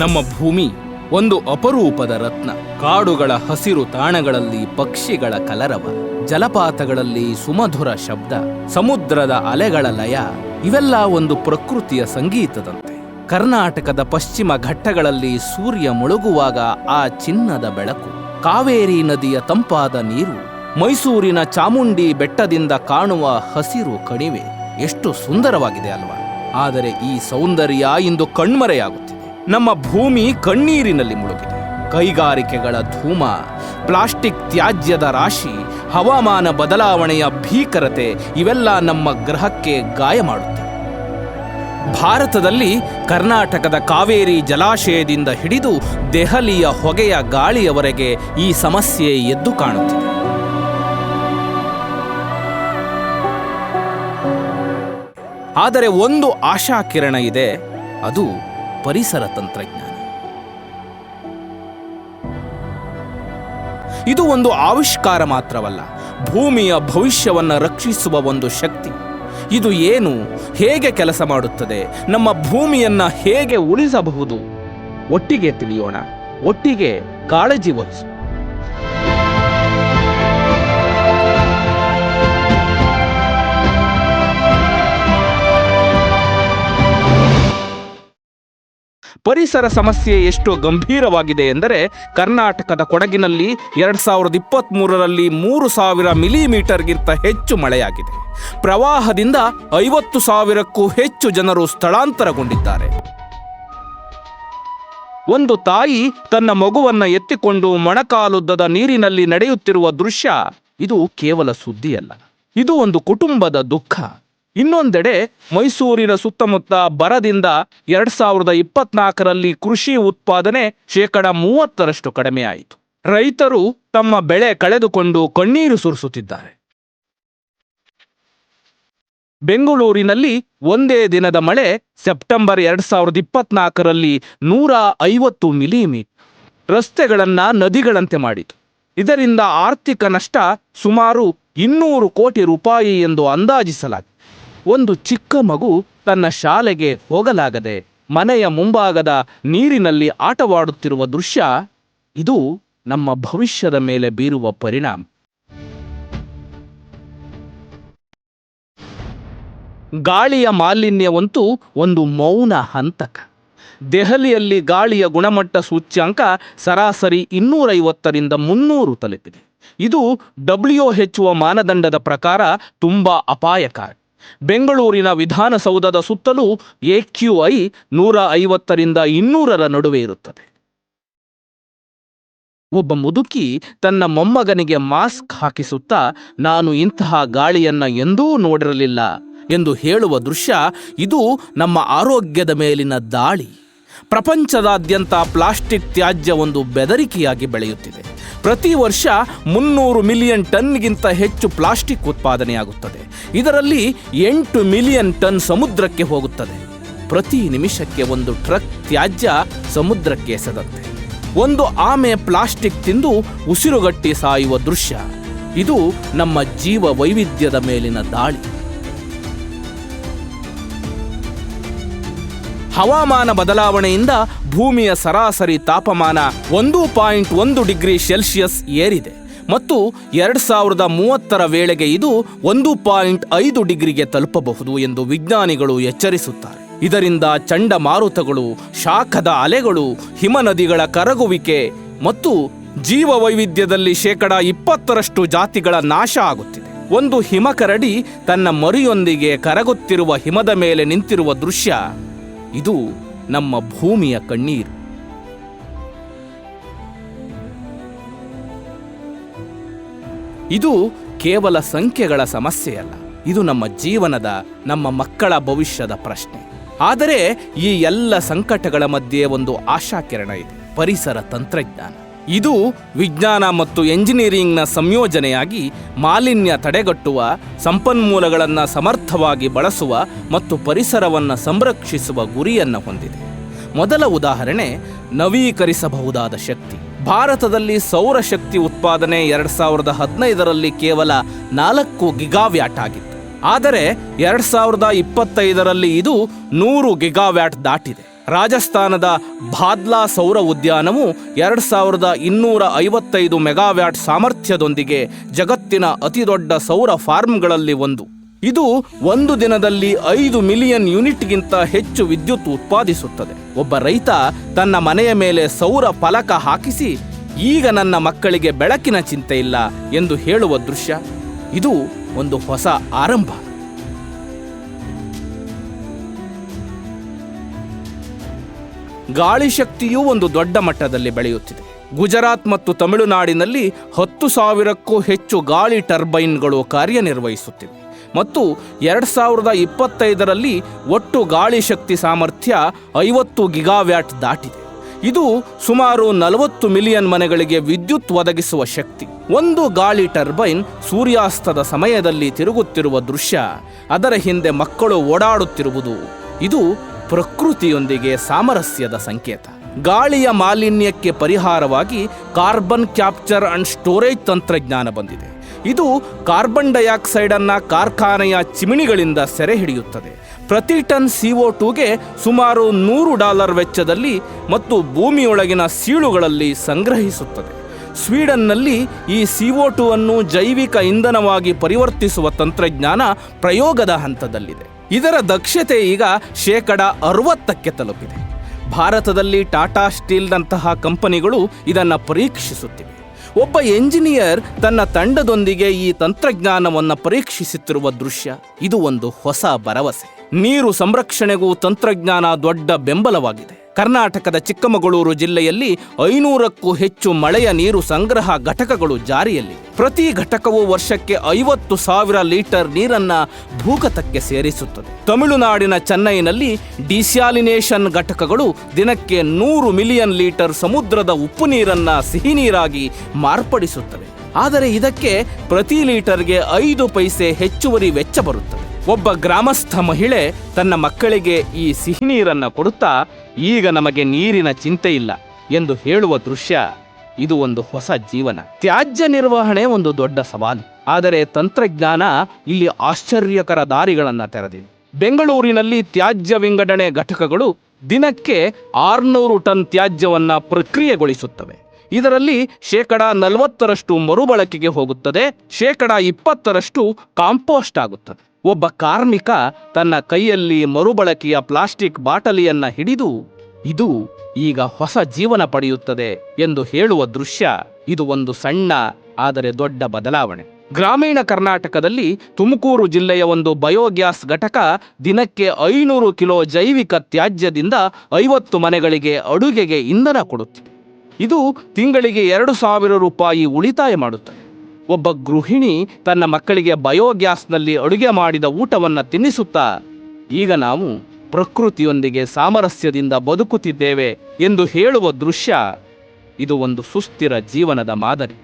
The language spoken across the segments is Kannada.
ನಮ್ಮ ಭೂಮಿ ಒಂದು ಅಪರೂಪದ ರತ್ನ. ಕಾಡುಗಳ ಹಸಿರು ತಾಣಗಳಲ್ಲಿ ಪಕ್ಷಿಗಳ ಕಲರವ, ಜಲಪಾತಗಳಲ್ಲಿ ಸುಮಧುರ ಶಬ್ದ, ಸಮುದ್ರದ ಅಲೆಗಳ ಲಯ, ಇವೆಲ್ಲ ಒಂದು ಪ್ರಕೃತಿಯ ಸಂಗೀತದಂತೆ. ಕರ್ನಾಟಕದ ಪಶ್ಚಿಮ ಘಟ್ಟಗಳಲ್ಲಿ ಸೂರ್ಯ ಮುಳುಗುವಾಗ ಆ ಚಿನ್ನದ ಬೆಳಕು, ಕಾವೇರಿ ನದಿಯ ತಂಪಾದ ನೀರು, ಮೈಸೂರಿನ ಚಾಮುಂಡಿ ಬೆಟ್ಟದಿಂದ ಕಾಣುವ ಹಸಿರು ಕಣಿವೆ ಎಷ್ಟು ಸುಂದರವಾಗಿದೆ ಅಲ್ವಾ? ಆದರೆ ಈ ಸೌಂದರ್ಯ ಇಂದು ಕಣ್ಮರೆಯಾಗುತ್ತಿದೆ. ನಮ್ಮ ಭೂಮಿ ಕಣ್ಣೀರಿನಲ್ಲಿ ಮುಳುಗಿದೆ. ಕೈಗಾರಿಕೆಗಳ ಧೂಮ, ಪ್ಲಾಸ್ಟಿಕ್ ತ್ಯಾಜ್ಯದ ರಾಶಿ, ಹವಾಮಾನ ಬದಲಾವಣೆಯ ಭೀಕರತೆ ಇವೆಲ್ಲ ನಮ್ಮ ಗ್ರಹಕ್ಕೆ ಗಾಯ ಮಾಡುತ್ತಿವೆ. ಭಾರತದಲ್ಲಿ ಕರ್ನಾಟಕದ ಕಾವೇರಿ ಜಲಾಶಯದಿಂದ ಹಿಡಿದು ದೆಹಲಿಯ ಹೊಗೆಯ ಗಾಳಿಯವರೆಗೆ ಈ ಸಮಸ್ಯೆ ಎದ್ದು ಕಾಣುತ್ತಿದೆ. ಆದರೆ ಒಂದು ಆಶಾಕಿರಣ ಇದೆ, ಅದು ಪರಿಸರ ತಂತ್ರಜ್ಞಾನ. ಇದು ಒಂದು ಆವಿಷ್ಕಾರ ಮಾತ್ರವಲ್ಲ, ಭೂಮಿಯ ಭವಿಷ್ಯವನ್ನು ರಕ್ಷಿಸುವ ಒಂದು ಶಕ್ತಿ. ಇದು ಏನು, ಹೇಗೆ ಕೆಲಸ ಮಾಡುತ್ತದೆ, ನಮ್ಮ ಭೂಮಿಯನ್ನ ಹೇಗೆ ಉಳಿಸಬಹುದು? ಒಟ್ಟಿಗೆ ತಿಳಿಯೋಣ, ಒಟ್ಟಿಗೆ ಕಾಳಜಿ ವಹಿಸೋಣ. ಪರಿಸರ ಸಮಸ್ಯೆ ಎಷ್ಟು ಗಂಭೀರವಾಗಿದೆ ಎಂದರೆ, ಕರ್ನಾಟಕದ ಕೊಡಗಿನಲ್ಲಿ 2023ರಲ್ಲಿ 3000 ಮಿಲಿಮೀಟರ್ಗಿಂತ ಹೆಚ್ಚು ಮಳೆಯಾಗಿದೆ. ಪ್ರವಾಹದಿಂದ 50,000ಕ್ಕೂ ಹೆಚ್ಚು ಜನರು ಸ್ಥಳಾಂತರಗೊಂಡಿದ್ದಾರೆ. ಒಂದು ತಾಯಿ ತನ್ನ ಮಗುವನ್ನ ಎತ್ತಿಕೊಂಡು ಮೊಣಕಾಲುದ್ದದ ನೀರಿನಲ್ಲಿ ನಡೆಯುತ್ತಿರುವ ದೃಶ್ಯ ಇದು ಕೇವಲ ಸುದ್ದಿಯಲ್ಲ, ಇದು ಒಂದು ಕುಟುಂಬದ ದುಃಖ. ಇನ್ನೊಂದೆಡೆ ಮೈಸೂರಿನ ಸುತ್ತಮುತ್ತ ಬರದಿಂದ 2024ರಲ್ಲಿ ಕೃಷಿ ಉತ್ಪಾದನೆ 30% ಕಡಿಮೆಯಾಯಿತು. ರೈತರು ತಮ್ಮ ಬೆಳೆ ಕಳೆದುಕೊಂಡು ಕಣ್ಣೀರು ಸುರಿಸುತ್ತಿದ್ದಾರೆ. ಬೆಂಗಳೂರಿನಲ್ಲಿ ಒಂದೇ ದಿನದ ಮಳೆ ಸೆಪ್ಟೆಂಬರ್ 2024ರಲ್ಲಿ 150 ಮಿಲಿಮೀಟರ್. ರಸ್ತೆಗಳನ್ನ ನದಿಗಳಂತೆ ಮಾಡಿತು. ಇದರಿಂದ ಆರ್ಥಿಕ ನಷ್ಟ ಸುಮಾರು 200 ಕೋಟಿ ರೂಪಾಯಿ ಎಂದು ಅಂದಾಜಿಸಲಾಗಿದೆ. ಒಂದು ಚಿಕ್ಕ ಮಗು ತನ್ನ ಶಾಲೆಗೆ ಹೋಗಲಾಗದೆ ಮನೆಯ ಮುಂಭಾಗದ ನೀರಿನಲ್ಲಿ ಆಟವಾಡುತ್ತಿರುವ ದೃಶ್ಯ, ಇದು ನಮ್ಮ ಭವಿಷ್ಯದ ಮೇಲೆ ಬೀರುವ ಪರಿಣಾಮ. ಗಾಳಿಯ ಮಾಲಿನ್ಯವಂತೂ ಒಂದು ಮೌನ ಹಂತಕ. ದೆಹಲಿಯಲ್ಲಿ ಗಾಳಿಯ ಗುಣಮಟ್ಟ ಸೂಚ್ಯಂಕ ಸರಾಸರಿ 250ರಿಂದ 300 ತಲುಪಿದೆ. ಇದು WHO ಮಾನದಂಡದ ಪ್ರಕಾರ ತುಂಬಾ ಅಪಾಯಕಾರಿ. ಬೆಂಗಳೂರಿನ ವಿಧಾನಸೌಧದ ಸುತ್ತಲೂ AQI 150ರಿಂದ 200ರ ನಡುವೆ ಇರುತ್ತದೆ. ಒಬ್ಬ ಮುದುಕಿ ತನ್ನ ಮೊಮ್ಮಗನಿಗೆ ಮಾಸ್ಕ್ ಹಾಕಿಸುತ್ತಾ, ನಾನು ಇಂತಹ ಗಾಳಿಯನ್ನ ಎಂದೂ ನೋಡಿರಲಿಲ್ಲ ಎಂದು ಹೇಳುವ ದೃಶ್ಯ, ಇದು ನಮ್ಮ ಆರೋಗ್ಯದ ಮೇಲಿನ ದಾಳಿ. ಪ್ರಪಂಚದಾದ್ಯಂತ ಪ್ಲಾಸ್ಟಿಕ್ ತ್ಯಾಜ್ಯ ಒಂದು ಬೆದರಿಕೆಯಾಗಿ ಬೆಳೆಯುತ್ತಿದೆ. ಪ್ರತಿ ವರ್ಷ 300 ಮಿಲಿಯನ್ ಟನ್ಗಿಂತ ಹೆಚ್ಚು ಪ್ಲಾಸ್ಟಿಕ್ ಉತ್ಪಾದನೆಯಾಗುತ್ತದೆ. ಇದರಲ್ಲಿ 8 ಮಿಲಿಯನ್ ಟನ್ ಸಮುದ್ರಕ್ಕೆ ಹೋಗುತ್ತದೆ. ಪ್ರತಿ ನಿಮಿಷಕ್ಕೆ ಒಂದು ಟ್ರಕ್ ತ್ಯಾಜ್ಯ ಸಮುದ್ರಕ್ಕೆ ಎಸೆದಂತೆ. ಒಂದು ಆಮೆ ಪ್ಲಾಸ್ಟಿಕ್ ತಿಂದು ಉಸಿರುಗಟ್ಟಿ ಸಾಯುವ ದೃಶ್ಯ, ಇದು ನಮ್ಮ ಜೀವ ವೈವಿಧ್ಯದ ಮೇಲಿನ ದಾಳಿ. ಹವಾಮಾನ ಬದಲಾವಣೆಯಿಂದ ಭೂಮಿಯ ಸರಾಸರಿ ತಾಪಮಾನ 1.1 ಡಿಗ್ರಿ ಸೆಲ್ಸಿಯಸ್ ಏರಿದೆ ಮತ್ತು 2030ರ ವೇಳೆಗೆ ಇದು 1.5 ಡಿಗ್ರಿಗೆ ತಲುಪಬಹುದು ಎಂದು ವಿಜ್ಞಾನಿಗಳು ಎಚ್ಚರಿಸುತ್ತಾರೆ. ಇದರಿಂದ ಚಂಡಮಾರುತಗಳು, ಶಾಖದ ಅಲೆಗಳು, ಹಿಮನದಿಗಳ ಕರಗುವಿಕೆ ಮತ್ತು ಜೀವ ವೈವಿಧ್ಯದಲ್ಲಿ 20% ಜಾತಿಗಳ ನಾಶ ಆಗುತ್ತಿದೆ. ಒಂದು ಹಿಮಕರಡಿ ತನ್ನ ಮರಿಯೊಂದಿಗೆ ಕರಗುತ್ತಿರುವ ಹಿಮದ ಮೇಲೆ ನಿಂತಿರುವ ದೃಶ್ಯ, ಇದು ನಮ್ಮ ಭೂಮಿಯ ಕಣ್ಣೀರು. ಇದು ಕೇವಲ ಸಂಖ್ಯೆಗಳ ಸಮಸ್ಯೆಯಲ್ಲ, ಇದು ನಮ್ಮ ಜೀವನದ, ನಮ್ಮ ಮಕ್ಕಳ ಭವಿಷ್ಯದ ಪ್ರಶ್ನೆ. ಆದರೆ ಈ ಎಲ್ಲ ಸಂಕಟಗಳ ಮಧ್ಯೆ ಒಂದು ಆಶಾಕಿರಣ ಇದೆ, ಪರಿಸರ ತಂತ್ರಜ್ಞಾನ. ಇದು ವಿಜ್ಞಾನ ಮತ್ತು ಎಂಜಿನಿಯರಿಂಗ್ನ ಸಂಯೋಜನೆಯಾಗಿ ಮಾಲಿನ್ಯ ತಡೆಗಟ್ಟುವ, ಸಂಪನ್ಮೂಲಗಳನ್ನು ಸಮರ್ಥವಾಗಿ ಬಳಸುವ ಮತ್ತು ಪರಿಸರವನ್ನು ಸಂರಕ್ಷಿಸುವ ಗುರಿಯನ್ನು ಹೊಂದಿದೆ. ಮೊದಲ ಉದಾಹರಣೆ ನವೀಕರಿಸಬಹುದಾದ ಶಕ್ತಿ. ಭಾರತದಲ್ಲಿ ಸೌರಶಕ್ತಿ ಉತ್ಪಾದನೆ 2015ರಲ್ಲಿ ಕೇವಲ 4 ಗಿಗಾವ್ಯಾಟ್ ಆಗಿತ್ತು. ಆದರೆ 2025ರಲ್ಲಿ ಇದು 100 ಗಿಗಾವ್ಯಾಟ್ ದಾಟಿದೆ. ರಾಜಸ್ಥಾನದ ಭಾದ್ಲಾ ಸೌರ ಉದ್ಯಾನವು 2255 ಮೆಗಾವ್ಯಾಟ್ ಸಾಮರ್ಥ್ಯದೊಂದಿಗೆ ಜಗತ್ತಿನ ಅತಿದೊಡ್ಡ ಸೌರ ಫಾರ್ಮ್ಗಳಲ್ಲಿ ಒಂದು. ಇದು ಒಂದು ದಿನದಲ್ಲಿ 5 ಮಿಲಿಯನ್ ಯೂನಿಟ್ಗಿಂತ ಹೆಚ್ಚು ವಿದ್ಯುತ್ ಉತ್ಪಾದಿಸುತ್ತದೆ. ಒಬ್ಬ ರೈತ ತನ್ನ ಮನೆಯ ಮೇಲೆ ಸೌರ ಫಲಕ ಹಾಕಿಸಿ, ಈಗ ನನ್ನ ಮಕ್ಕಳಿಗೆ ಬೆಳಕಿನ ಚಿಂತೆ ಇಲ್ಲ ಎಂದು ಹೇಳುವ ದೃಶ್ಯ, ಇದು ಒಂದು ಹೊಸ ಆರಂಭ. ಗಾಳಿ ಶಕ್ತಿಯೂ ಒಂದು ದೊಡ್ಡ ಮಟ್ಟದಲ್ಲಿ ಬೆಳೆಯುತ್ತಿದೆ. ಗುಜರಾತ್ ಮತ್ತು ತಮಿಳುನಾಡಿನಲ್ಲಿ 10,000ಕ್ಕೂ ಹೆಚ್ಚು ಗಾಳಿ ಟರ್ಬೈನ್ಗಳು ಕಾರ್ಯನಿರ್ವಹಿಸುತ್ತಿವೆ ಮತ್ತು 2025ರಲ್ಲಿ ಒಟ್ಟು ಗಾಳಿ ಶಕ್ತಿ ಸಾಮರ್ಥ್ಯ 50 ಗಿಗಾವ್ಯಾಟ್ ದಾಟಿದೆ. ಇದು ಸುಮಾರು 40 ಮಿಲಿಯನ್ ಮನೆಗಳಿಗೆ ವಿದ್ಯುತ್ ಒದಗಿಸುವ ಶಕ್ತಿ. ಒಂದು ಗಾಳಿ ಟರ್ಬೈನ್ ಸೂರ್ಯಾಸ್ತದ ಸಮಯದಲ್ಲಿ ತಿರುಗುತ್ತಿರುವ ದೃಶ್ಯ, ಅದರ ಹಿಂದೆ ಮಕ್ಕಳು ಓಡಾಡುತ್ತಿರುವುದು, ಇದು ಪ್ರಕೃತಿಯೊಂದಿಗೆ ಸಾಮರಸ್ಯದ ಸಂಕೇತ. ಗಾಳಿಯ ಮಾಲಿನ್ಯಕ್ಕೆ ಪರಿಹಾರವಾಗಿ ಕಾರ್ಬನ್ ಕ್ಯಾಪ್ಚರ್ ಅಂಡ್ ಸ್ಟೋರೇಜ್ ತಂತ್ರಜ್ಞಾನ ಬಂದಿದೆ. ಇದು ಕಾರ್ಬನ್ ಡೈಆಕ್ಸೈಡ್ ಅನ್ನು ಕಾರ್ಖಾನೆಯ ಚಿಮಿಣಿಗಳಿಂದ ಸೆರೆ ಹಿಡಿಯುತ್ತದೆ. ಪ್ರತಿ ಟನ್ CO2ಗೆ ಸುಮಾರು $100 ವೆಚ್ಚದಲ್ಲಿ ಮತ್ತು ಭೂಮಿಯೊಳಗಿನ ಸೀಳುಗಳಲ್ಲಿ ಸಂಗ್ರಹಿಸುತ್ತದೆ. ಸ್ವೀಡನ್ನಲ್ಲಿ ಈ CO2 ಅನ್ನು ಜೈವಿಕ ಇಂಧನವಾಗಿ ಪರಿವರ್ತಿಸುವ ತಂತ್ರಜ್ಞಾನ ಪ್ರಯೋಗದ ಹಂತದಲ್ಲಿದೆ. ಇದರ ದಕ್ಷತೆ ಈಗ 60% ತಲುಪಿದೆ. ಭಾರತದಲ್ಲಿ ಟಾಟಾ ಸ್ಟೀಲ್ನಂತಹ ಕಂಪನಿಗಳು ಇದನ್ನು ಪರೀಕ್ಷಿಸುತ್ತಿವೆ. ಒಬ್ಬ ಎಂಜಿನಿಯರ್ ತನ್ನ ತಂಡದೊಂದಿಗೆ ಈ ತಂತ್ರಜ್ಞಾನವನ್ನು ಪರೀಕ್ಷಿಸುತ್ತಿರುವ ದೃಶ್ಯ, ಇದು ಒಂದು ಹೊಸ ಭರವಸೆ. ನೀರು ಸಂರಕ್ಷಣೆಗೂ ತಂತ್ರಜ್ಞಾನ ದೊಡ್ಡ ಬೆಂಬಲವಾಗಿದೆ. ಕರ್ನಾಟಕದ ಚಿಕ್ಕಮಗಳೂರು ಜಿಲ್ಲೆಯಲ್ಲಿ 500ಕ್ಕೂ ಹೆಚ್ಚು ಮಳೆಯ ನೀರು ಸಂಗ್ರಹ ಘಟಕಗಳು ಜಾರಿಯಲ್ಲಿ. ಪ್ರತಿ ಘಟಕವು ವರ್ಷಕ್ಕೆ 50,000 ಲೀಟರ್ ನೀರನ್ನ ಭೂಗತಕ್ಕೆ ಸೇರಿಸುತ್ತದೆ. ತಮಿಳುನಾಡಿನ ಚೆನ್ನೈನಲ್ಲಿ ಡಿಸ್ಯಾಲಿನೇಷನ್ ಘಟಕಗಳು ದಿನಕ್ಕೆ 100 ಮಿಲಿಯನ್ ಲೀಟರ್ ಸಮುದ್ರದ ಉಪ್ಪು ನೀರನ್ನ ಸಿಹಿ ನೀರಾಗಿ ಮಾರ್ಪಡಿಸುತ್ತವೆ. ಆದರೆ ಇದಕ್ಕೆ ಪ್ರತಿ ಲೀಟರ್ಗೆ 5 ಪೈಸೆ ಹೆಚ್ಚುವರಿ ವೆಚ್ಚ ಬರುತ್ತದೆ. ಒಬ್ಬ ಗ್ರಾಮಸ್ಥ ಮಹಿಳೆ ತನ್ನ ಮಕ್ಕಳಿಗೆ ಈ ಸಿಹಿ ನೀರನ್ನು ಕೊಡುತ್ತಾ, ಈಗ ನಮಗೆ ನೀರಿನ ಚಿಂತೆ ಇಲ್ಲ ಎಂದು ಹೇಳುವ ದೃಶ್ಯ, ಇದು ಒಂದು ಹೊಸ ಜೀವನ. ತ್ಯಾಜ್ಯ ನಿರ್ವಹಣೆ ಒಂದು ದೊಡ್ಡ ಸವಾಲು, ಆದರೆ ತಂತ್ರಜ್ಞಾನ ಇಲ್ಲಿ ಆಶ್ಚರ್ಯಕರ ದಾರಿಗಳನ್ನು ತೆರೆದಿದೆ. ಬೆಂಗಳೂರಿನಲ್ಲಿ ತ್ಯಾಜ್ಯ ವಿಂಗಡಣೆ ಘಟಕಗಳು ದಿನಕ್ಕೆ 600 ಟನ್ ತ್ಯಾಜ್ಯವನ್ನು ಪ್ರಕ್ರಿಯೆಗೊಳಿಸುತ್ತವೆ. ಇದರಲ್ಲಿ 40% ಮರುಬಳಕೆಗೆ ಹೋಗುತ್ತದೆ, 20% ಕಾಂಪೋಸ್ಟ್ ಆಗುತ್ತದೆ. ಒಬ್ಬ ಕಾರ್ಮಿಕ ತನ್ನ ಕೈಯಲ್ಲಿ ಮರುಬಳಕೆಯ ಪ್ಲಾಸ್ಟಿಕ್ ಬಾಟಲಿಯನ್ನ ಹಿಡಿದು, ಇದು ಈಗ ಹೊಸ ಜೀವನ ಪಡೆಯುತ್ತದೆ ಎಂದು ಹೇಳುವ ದೃಶ್ಯ, ಇದು ಒಂದು ಸಣ್ಣ ಆದರೆ ದೊಡ್ಡ ಬದಲಾವಣೆ. ಗ್ರಾಮೀಣ ಕರ್ನಾಟಕದಲ್ಲಿ ತುಮಕೂರು ಜಿಲ್ಲೆಯ ಒಂದು ಬಯೋಗ್ಯಾಸ್ ಘಟಕ ದಿನಕ್ಕೆ 500 ಕಿಲೋ ಜೈವಿಕ ತ್ಯಾಜ್ಯದಿಂದ 50 ಮನೆಗಳಿಗೆ ಅಡುಗೆಗೆ ಇಂಧನ ಕೊಡುತ್ತಿದೆ. ಇದು ತಿಂಗಳಿಗೆ 2,000 ರೂಪಾಯಿ ಉಳಿತಾಯ ಮಾಡುತ್ತದೆ. ಒಬ್ಬ ಗೃಹಿಣಿ ತನ್ನ ಮಕ್ಕಳಿಗೆ ಬಯೋಗ್ಯಾಸ್ನಲ್ಲಿ ಅಡುಗೆ ಮಾಡಿದ ಊಟವನ್ನು ತಿನ್ನಿಸುತ್ತಾ, ಈಗ ನಾವು ಪ್ರಕೃತಿಯೊಂದಿಗೆ ಸಾಮರಸ್ಯದಿಂದ ಬದುಕುತ್ತಿದ್ದೇವೆ ಎಂದು ಹೇಳುವ ದೃಶ್ಯ, ಇದು ಒಂದು ಸುಸ್ಥಿರ ಜೀವನದ ಮಾದರಿ.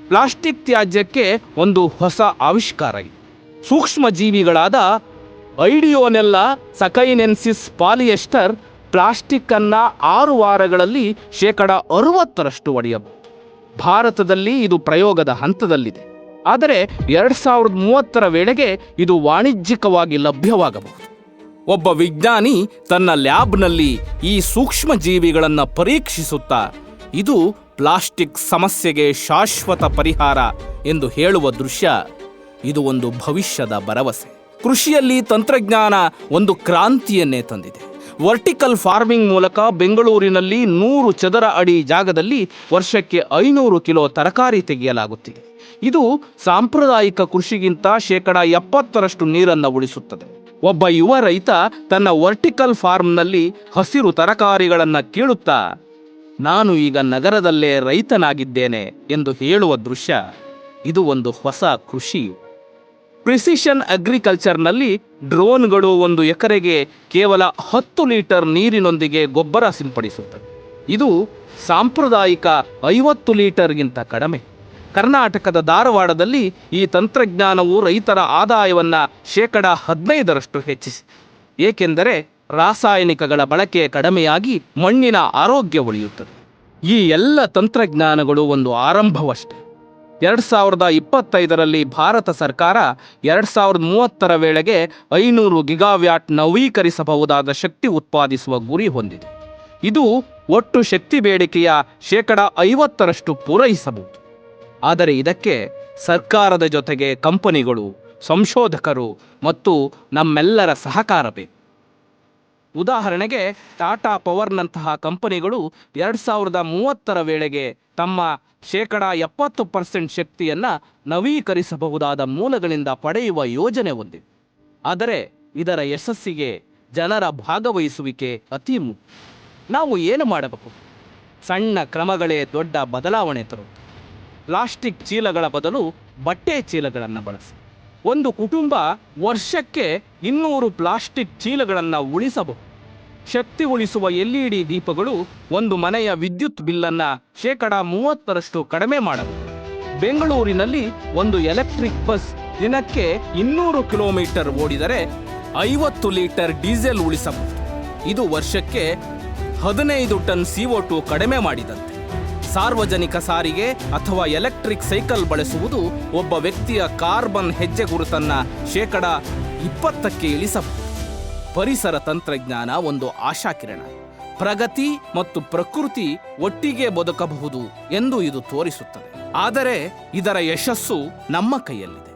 ಪ್ಲಾಸ್ಟಿಕ್ ತ್ಯಾಜ್ಯಕ್ಕೆ ಒಂದು ಹೊಸ ಆವಿಷ್ಕಾರ ಇದೆ. ಸೂಕ್ಷ್ಮ ಜೀವಿಗಳಾದ ಐಡಿಯೋನೆಲ್ಲಾ ಸಕೈನೆನ್ಸಿಸ್ ಪಾಲಿಯೆಸ್ಟರ್ ಪ್ಲಾಸ್ಟಿಕ್ ಅನ್ನ 6 ವಾರಗಳಲ್ಲಿ 60% ಒಡೆಯಬಹುದು. ಭಾರತದಲ್ಲಿ ಇದು ಪ್ರಯೋಗದ ಹಂತದಲ್ಲಿದೆ, ಆದರೆ 2030ರ ವೇಳೆಗೆ ಇದು ವಾಣಿಜ್ಯಿಕವಾಗಿ ಲಭ್ಯವಾಗಬಹುದು. ಒಬ್ಬ ವಿಜ್ಞಾನಿ ತನ್ನ ಲ್ಯಾಬ್ನಲ್ಲಿ ಈ ಸೂಕ್ಷ್ಮ ಜೀವಿಗಳನ್ನು ಪರೀಕ್ಷಿಸುತ್ತಾ, ಇದು ಪ್ಲಾಸ್ಟಿಕ್ ಸಮಸ್ಯೆಗೆ ಶಾಶ್ವತ ಪರಿಹಾರ ಎಂದು ಹೇಳುವ ದೃಶ್ಯ, ಇದು ಒಂದು ಭವಿಷ್ಯದ ಭರವಸೆ. ಕೃಷಿಯಲ್ಲಿ ತಂತ್ರಜ್ಞಾನ ಒಂದು ಕ್ರಾಂತಿಯನ್ನೇ ತಂದಿದೆ. ವರ್ಟಿಕಲ್ ಫಾರ್ಮಿಂಗ್ ಮೂಲಕ ಬೆಂಗಳೂರಿನಲ್ಲಿ 100 ಚದರ ಅಡಿ ಜಾಗದಲ್ಲಿ ವರ್ಷಕ್ಕೆ 500 ಕಿಲೋ ತರಕಾರಿ ತೆಗೆಯಲಾಗುತ್ತಿದೆ. ಇದು ಸಾಂಪ್ರದಾಯಿಕ ಕೃಷಿಗಿಂತ 70% ನೀರನ್ನು ಉಳಿಸುತ್ತದೆ. ಒಬ್ಬ ಯುವ ರೈತ ತನ್ನ ವರ್ಟಿಕಲ್ ಫಾರ್ಮ್ನಲ್ಲಿ ಹಸಿರು ತರಕಾರಿಗಳನ್ನು ಕೀಳುತ್ತಾ, ನಾನು ಈಗ ನಗರದಲ್ಲೇ ರೈತನಾಗಿದ್ದೇನೆ ಎಂದು ಹೇಳುವ ದೃಶ್ಯ, ಇದು ಒಂದು ಹೊಸ ಕೃಷಿ. ಪ್ರಿಸಿಷನ್ ಅಗ್ರಿಕಲ್ಚರ್ನಲ್ಲಿ ಡ್ರೋನ್ಗಳು 1 ಎಕರೆಗೆ ಕೇವಲ 10 ಲೀಟರ್ ನೀರಿನೊಂದಿಗೆ ಗೊಬ್ಬರ ಸಿಂಪಡಿಸುತ್ತವೆ. ಇದು ಸಾಂಪ್ರದಾಯಿಕ 50 ಲೀಟರ್ಗಿಂತ ಕಡಿಮೆ. ಕರ್ನಾಟಕದ ಧಾರವಾಡದಲ್ಲಿ ಈ ತಂತ್ರಜ್ಞಾನವು ರೈತರ ಆದಾಯವನ್ನು 15% ಹೆಚ್ಚಿಸಿದೆ. ಏಕೆಂದರೆ ರಾಸಾಯನಿಕಗಳ ಬಳಕೆ ಕಡಿಮೆಯಾಗಿ ಮಣ್ಣಿನ ಆರೋಗ್ಯ ಉಳಿಯುತ್ತದೆ. ಈ ಎಲ್ಲ ತಂತ್ರಜ್ಞಾನಗಳು ಒಂದು ಆರಂಭವಷ್ಟೇ. 2025ರಲ್ಲಿ ಭಾರತ ಸರ್ಕಾರ 2030ರ ವೇಳೆಗೆ 500 ಗಿಗಾವ್ಯಾಟ್ ನವೀಕರಿಸಬಹುದಾದ ಶಕ್ತಿ ಉತ್ಪಾದಿಸುವ ಗುರಿ ಹೊಂದಿದೆ. ಇದು ಒಟ್ಟು ಶಕ್ತಿ ಬೇಡಿಕೆಯ 50% ಪೂರೈಸಬಹುದು. ಆದರೆ ಇದಕ್ಕೆ ಸರ್ಕಾರದ ಜೊತೆಗೆ ಕಂಪನಿಗಳು, ಸಂಶೋಧಕರು ಮತ್ತು ನಮ್ಮೆಲ್ಲರ ಸಹಕಾರ ಬೇಕು. ಉದಾಹರಣೆಗೆ ಟಾಟಾ ಪವರ್ನಂತಹ ಕಂಪನಿಗಳು 2030ರ ವೇಳೆಗೆ ತಮ್ಮ 70% ಶಕ್ತಿಯನ್ನು ನವೀಕರಿಸಬಹುದಾದ ಮೂಲಗಳಿಂದ ಪಡೆಯುವ ಯೋಜನೆ ಹೊಂದಿದೆ. ಆದರೆ ಇದರ ಯಶಸ್ಸಿಗೆ ಜನರ ಭಾಗವಹಿಸುವಿಕೆ ಅತಿ ಮುಖ್ಯ. ನಾವು ಏನು ಮಾಡಬೇಕು? ಸಣ್ಣ ಕ್ರಮಗಳೇ ದೊಡ್ಡ ಬದಲಾವಣೆ ತರುತ್ತದೆ. ಪ್ಲಾಸ್ಟಿಕ್ ಚೀಲಗಳ ಬದಲು ಬಟ್ಟೆ ಚೀಲಗಳನ್ನು ಬಳಸಿ. ಒಂದು ಕುಟುಂಬ ವರ್ಷಕ್ಕೆ 200 ಪ್ಲಾಸ್ಟಿಕ್ ಚೀಲಗಳನ್ನು ಉಳಿಸಬಹುದು. ಶಕ್ತಿ ಉಳಿಸುವ LED ದೀಪಗಳು ಒಂದು ಮನೆಯ ವಿದ್ಯುತ್ ಬಿಲ್ಲನ್ನು 30% ಕಡಿಮೆ ಮಾಡಬಹುದು. ಬೆಂಗಳೂರಿನಲ್ಲಿ ಒಂದು ಎಲೆಕ್ಟ್ರಿಕ್ ಬಸ್ ದಿನಕ್ಕೆ 200 ಕಿಲೋಮೀಟರ್ ಓಡಿದರೆ 50 ಲೀಟರ್ ಡೀಸೆಲ್ ಉಳಿಸಬಹುದು. ಇದು ವರ್ಷಕ್ಕೆ 15 ಟನ್ CO2 ಕಡಿಮೆ ಮಾಡಿದಂತೆ. ಸಾರ್ವಜನಿಕ ಸಾರಿಗೆ ಅಥವಾ ಎಲೆಕ್ಟ್ರಿಕ್ ಸೈಕಲ್ ಬಳಸುವುದು ಒಬ್ಬ ವ್ಯಕ್ತಿಯ ಕಾರ್ಬನ್ ಹೆಜ್ಜೆ ಗುರುತನ್ನು 20% ಇಳಿಸಬಹುದು. ಪರಿಸರ ತಂತ್ರಜ್ಞಾನ ಒಂದು ಆಶಾಕಿರಣ. ಪ್ರಗತಿ ಮತ್ತು ಪ್ರಕೃತಿ ಒಟ್ಟಿಗೆ ಬದುಕಬಹುದು ಎಂದು ಇದು ತೋರಿಸುತ್ತದೆ. ಆದರೆ ಇದರ ಯಶಸ್ಸು ನಮ್ಮ ಕೈಯಲ್ಲಿದೆ.